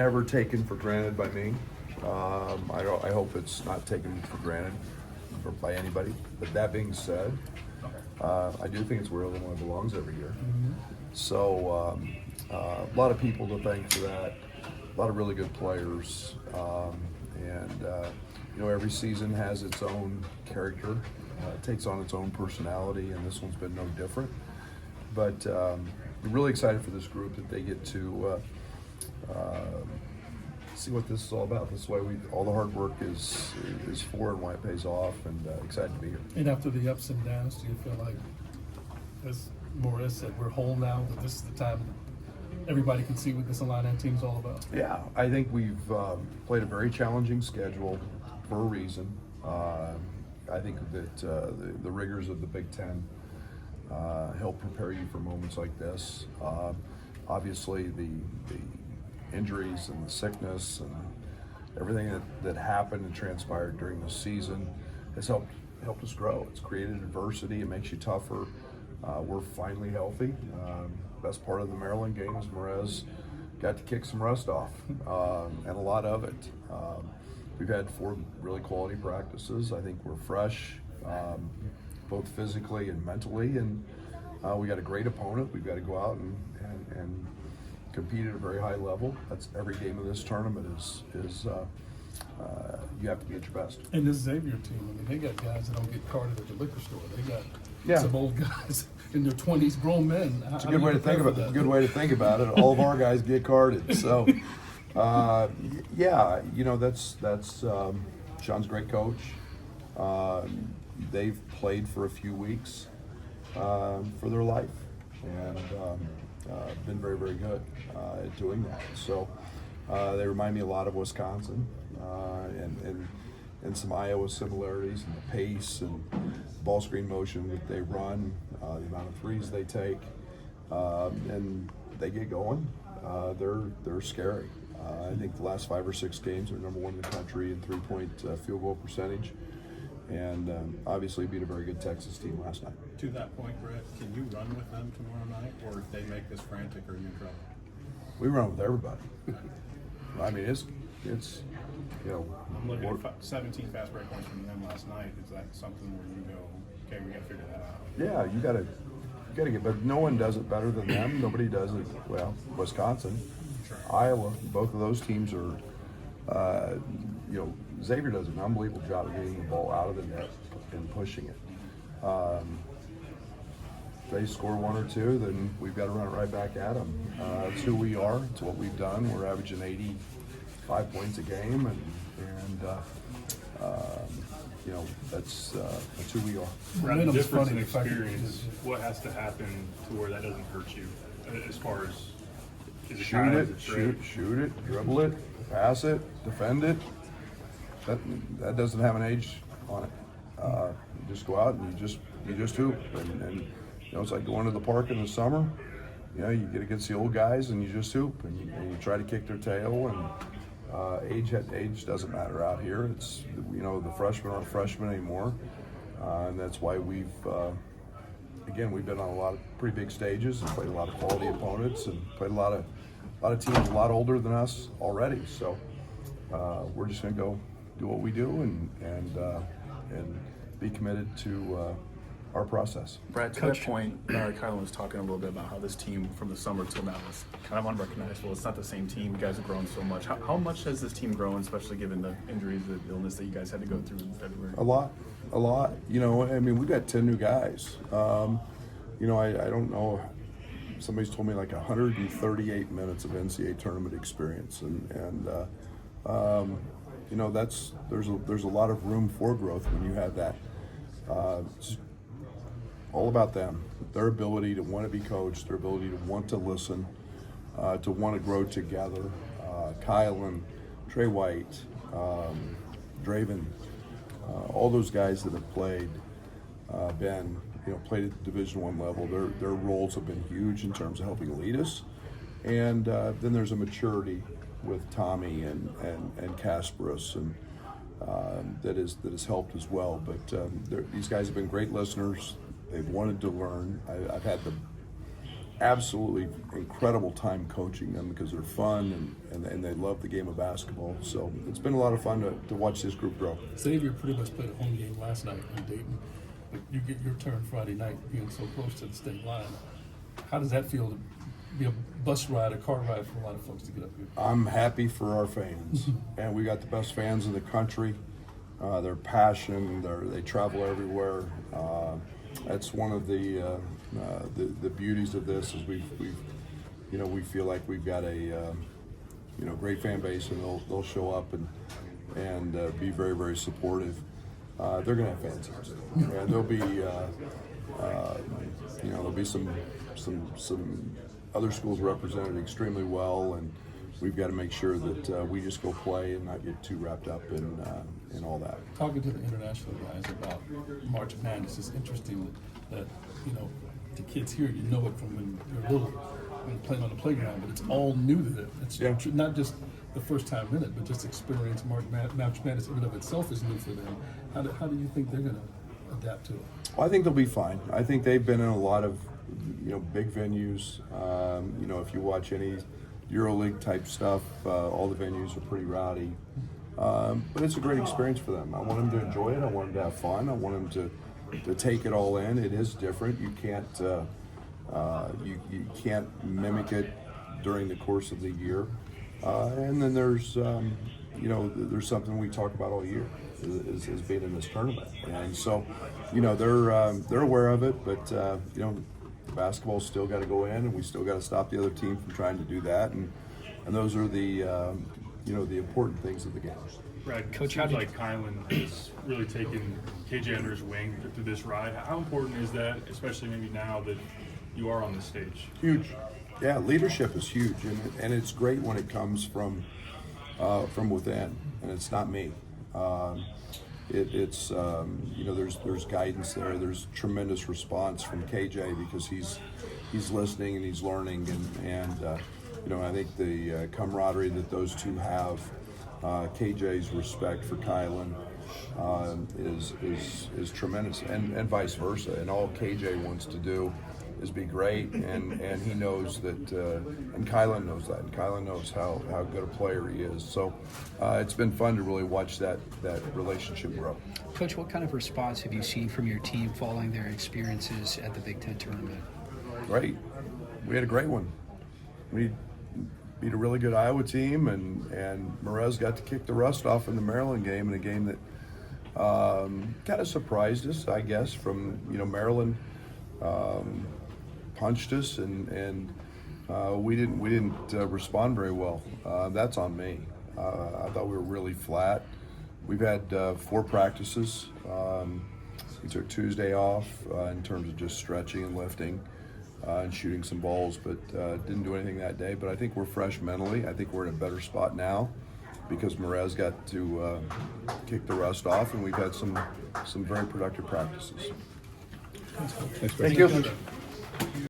Never taken for granted by me. I hope it's not taken for granted by anybody. But that being said, I do think it's where Illinois belongs every year. So a lot of people to thank for that. A lot of really good players, and every season has its own character. It takes on its own personality, and this one's been no different. But we're really excited for this group that they get to see what this is all about. This is why all the hard work is for and why it pays off, and excited to be here. And after the ups and downs, do you feel like, as Morris said, we're whole now, that this is the time everybody can see what this Illini team's all about? Yeah, I think we've played a very challenging schedule for a reason. I think that the rigors of the Big Ten help prepare you for moments like this. Obviously, the injuries and the sickness and everything that happened and transpired during the season has helped us grow. It's created adversity. It makes you tougher. We're finally healthy. Best part of the Maryland game is Morez got to kick some rust off, and a lot of it. We've had 4 really quality practices. I think we're fresh, both physically and mentally, and we got a great opponent. We've got to go out and compete at a very high level. That's every game of this tournament is you have to be at your best. And this Xavier team, I mean, they got guys that don't get carded at the liquor store. They got some old guys in their 20s, grown men. It's a good way to think about it. Good way to think about it. All of our guys get carded. So, that's Sean's a great coach. They've played for a few weeks for their life, and been very, very good at doing that. So they remind me a lot of Wisconsin, and some Iowa similarities in the pace and ball screen motion that they run, the amount of threes they take, and they get going. They're scary. I think the last 5 or 6 games are number 1 in the country in 3-point field goal percentage, and obviously beat a very good Texas team last night. To that point, Brad, can you run with them tomorrow night, or if they make this frantic, are you in trouble? We run with everybody. I mean, it's I'm looking at 17 fast break points from them last night. Is that something where you go, okay, we got to figure that out? Yeah, you gotta get, but no one does it better than them. Nobody does it well. Wisconsin, Sure. Iowa, both of those teams are. Xavier does an unbelievable job of getting the ball out of the net and pushing it. If they score 1 or 2, then we've got to run it right back at them. It's who we are. It's what we've done. We're averaging 85 points a game, and that's who we are. Brad, the difference in experience, what has to happen to where that doesn't hurt you as far as shoot it, dribble it, pass it, defend it. That doesn't have an age on it. You just go out and you just hoop, and it's like going to the park in the summer. You get against the old guys and you just hoop, and you try to kick their tail. And age doesn't matter out here. It's the freshmen aren't freshmen anymore, and that's why we've been on a lot of pretty big stages and played a lot of quality opponents and played a lot of teams a lot older than us already. So we're just gonna go do what we do and be committed to our process. Brad, to that point, Kylan was talking a little bit about how this team from the summer till now is kind of unrecognizable. It's not the same team. You guys have grown so much. How much has this team grown, especially given the injuries, the illness that you guys had to go through in February? A lot. We've got 10 new guys. I don't know. Somebody's told me like 138 minutes of NCAA tournament experience, and there's a lot of room for growth when you have that. It's all about them, their ability to want to be coached, their ability to want to listen, to want to grow together. Kylan, Trey White, Draven, all those guys that have played, played at the Division I level. Their roles have been huge in terms of helping lead us. And then there's a maturity with Tommy and Kasparis and that has helped as well. But these guys have been great listeners. They've wanted to learn. I've had absolutely incredible time coaching them because they're fun and they love the game of basketball. So it's been a lot of fun to watch this group grow. Xavier pretty much played a home game last night in Dayton, but you get your turn Friday night being so close to the state line. How does that feel to be a bus ride, a car ride for a lot of folks to get up here? I'm happy for our fans, and we got the best fans in the country. Their passion, they travel everywhere. That's one of the beauties of this is we feel like we've got a great fan base, and they'll show up and be very, very supportive. They're gonna have fans here, and there'll be some other schools represented extremely well, and we've got to make sure that we just go play and not get too wrapped up in all that. Talking to the international guys about March Madness, it's interesting that the kids here, you know it from when you're little, when you're playing on the playground, but it's all new to them. It's not just the first time in it, but just experience March Madness in and of itself is new for them. How do you think they're going to adapt to it? Well, I think they'll be fine. I think they've been in a lot of big venues. If you watch any EuroLeague type stuff, all the venues are pretty rowdy. But it's a great experience for them. I want them to enjoy it. I want them to have fun. I want them to take it all in. It is different. You can't you can't mimic it during the course of the year. And then there's there's something we talk about all year is being in this tournament. And so they're aware of it, but basketball's still got to go in, and we still got to stop the other team from trying to do that, and those are the the important things of the game. Brad, Coach, it seems like Kylan has really taken KJ under his wing through this ride. How important is that, especially maybe now that you are on the stage? Huge. Yeah, leadership is huge, and it's great when it comes from within, and it's not me. It's there's guidance there. There's tremendous response from KJ because he's listening and he's learning, and I think the camaraderie that those two have, KJ's respect for Kylan is tremendous, and vice versa. And all KJ wants to do is be great, and he knows that, and Kylan knows that, and Kylan knows how good a player he is. So it's been fun to really watch that relationship grow. Coach, what kind of response have you seen from your team following their experiences at the Big Ten tournament? Great. We had a great one. We beat a really good Iowa team, and Merez got to kick the rust off in the Maryland game, in a game that kind of surprised us, I guess, from Maryland punched us, and we didn't respond very well. That's on me. I thought we were really flat. We've had 4 practices. We took Tuesday off in terms of just stretching and lifting and shooting some balls, but didn't do anything that day. But I think we're fresh mentally. I think we're in a better spot now because Merez got to kick the rust off, and we've had some very productive practices. Thanks, Coach. Thank you.